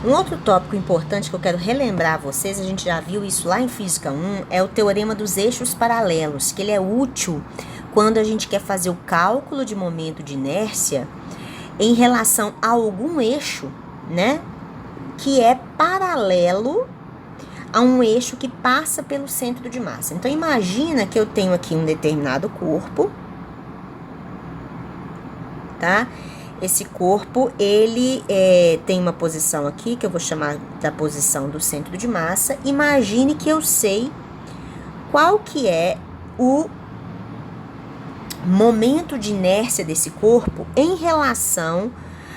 Um outro tópico importante que eu quero relembrar a vocês, a gente já viu isso lá em Física 1, é o teorema dos eixos paralelos, que ele é útil quando a gente quer fazer o cálculo de momento de inércia em relação a algum eixo, né, que é paralelo a um eixo que passa pelo centro de massa. Então, imagina que eu tenho aqui um determinado corpo, tá? Esse corpo, ele tem uma posição aqui, que eu vou chamar da posição do centro de massa. Imagine que eu sei qual que é o momento de inércia desse corpo em relação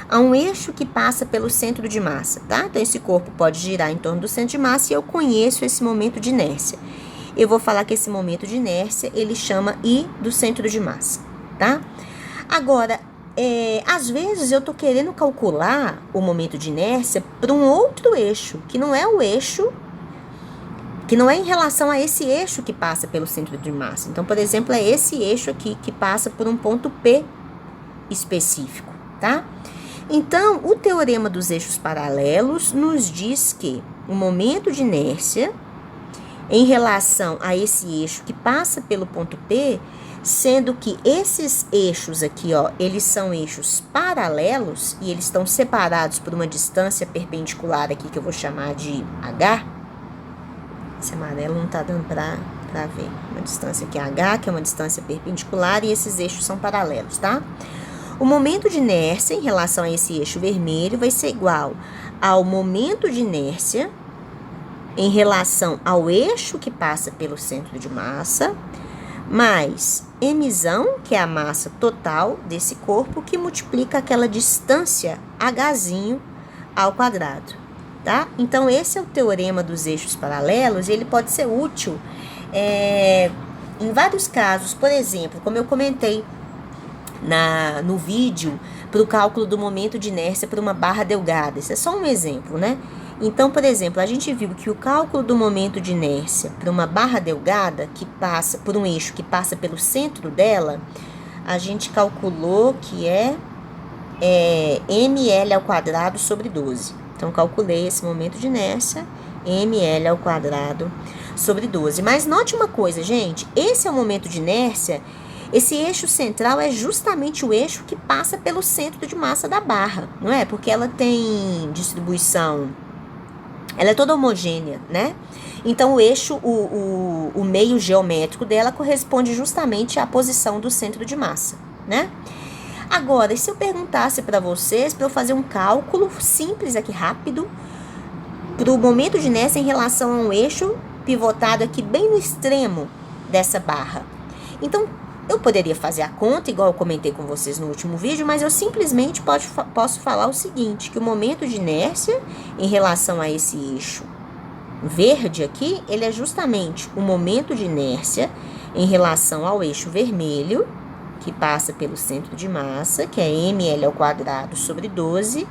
a um eixo que passa pelo centro de massa, tá? Então, esse corpo pode girar em torno do centro de massa e eu conheço esse momento de inércia. Eu vou falar que esse momento de inércia, ele chama I do centro de massa, tá? Agora, às vezes eu tô querendo calcular o momento de inércia para um outro eixo, que não é o eixo, que não é em relação a esse eixo que passa pelo centro de massa. Então, por exemplo, é esse eixo aqui que passa por um ponto P específico, tá? Então, o teorema dos eixos paralelos nos diz que o momento de inércia em relação a esse eixo que passa pelo ponto P, sendo que esses eixos aqui, ó, eles são eixos paralelos e eles estão separados por uma distância perpendicular aqui que eu vou chamar de H. Esse amarelo não tá dando pra ver. Uma distância aqui H, que é uma distância perpendicular, e esses eixos são paralelos, tá? O momento de inércia em relação a esse eixo vermelho vai ser igual ao momento de inércia em relação ao eixo que passa pelo centro de massa, mais mzão, que é a massa total desse corpo, que multiplica aquela distância hzinho ao quadrado, tá? Então, esse é o teorema dos eixos paralelos, e ele pode ser útil em vários casos. Por exemplo, como eu comentei no vídeo, para o cálculo do momento de inércia para uma barra delgada. Esse é só um exemplo, né? Então, por exemplo, a gente viu que o cálculo do momento de inércia para uma barra delgada, que passa por um eixo que passa pelo centro dela, a gente calculou que é ml ao quadrado sobre 12. Então, calculei esse momento de inércia, ml ao quadrado sobre 12. Mas note uma coisa, gente, esse é o momento de inércia. Esse eixo central é justamente o eixo que passa pelo centro de massa da barra, não é? Porque ela tem distribuição, ela é toda homogênea, né? Então, o eixo, o meio geométrico dela corresponde justamente à posição do centro de massa, né? Agora, e se eu perguntasse para vocês, para eu fazer um cálculo simples aqui, rápido, para o momento de inércia em relação a um eixo pivotado aqui bem no extremo dessa barra. Então, eu poderia fazer a conta, igual eu comentei com vocês no último vídeo, mas eu simplesmente posso falar o seguinte, que o momento de inércia em relação a esse eixo verde aqui, ele é justamente o momento de inércia em relação ao eixo vermelho, que passa pelo centro de massa, que é ml ao quadrado sobre 12,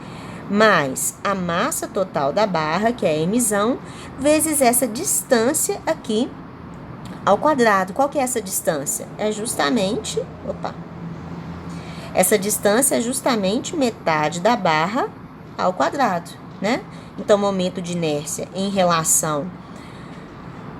mais a massa total da barra, que é mzão, vezes essa distância aqui ao quadrado. Qual que é essa distância? É justamente, essa distância é justamente metade da barra ao quadrado, né? Então, momento de inércia em relação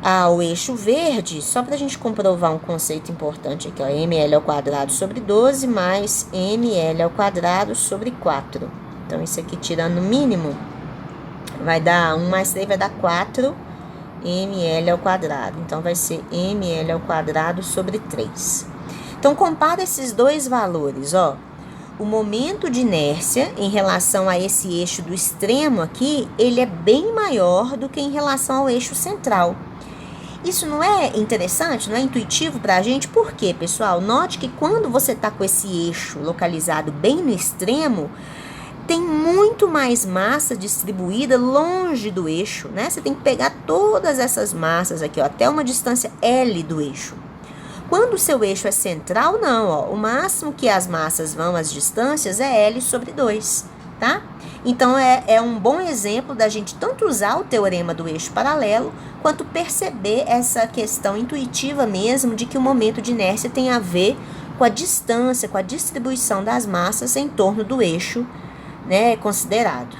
ao eixo verde, só para a gente comprovar um conceito importante aqui, ó, ml ao quadrado sobre 12 mais ml ao quadrado sobre 4. Então, isso aqui tirando o mínimo, vai dar 1 mais 3, vai dar 4 ml ao quadrado. Então, vai ser ml ao quadrado sobre 3. Então, compara esses dois valores, ó. O momento de inércia em relação a esse eixo do extremo aqui, ele é bem maior do que em relação ao eixo central. Isso não é interessante, não é intuitivo para a gente? Por quê, pessoal? Note que quando você está com esse eixo localizado bem no extremo, tem muito mais massa distribuída longe do eixo, né? Você tem que pegar todas essas massas aqui, ó, até uma distância L do eixo. Quando o seu eixo é central, não, ó, o máximo que as massas vão às distâncias é L sobre 2, tá? Então, é um bom exemplo da gente tanto usar o teorema do eixo paralelo, quanto perceber essa questão intuitiva mesmo de que o momento de inércia tem a ver com a distância, com a distribuição das massas em torno do eixo, né, considerado.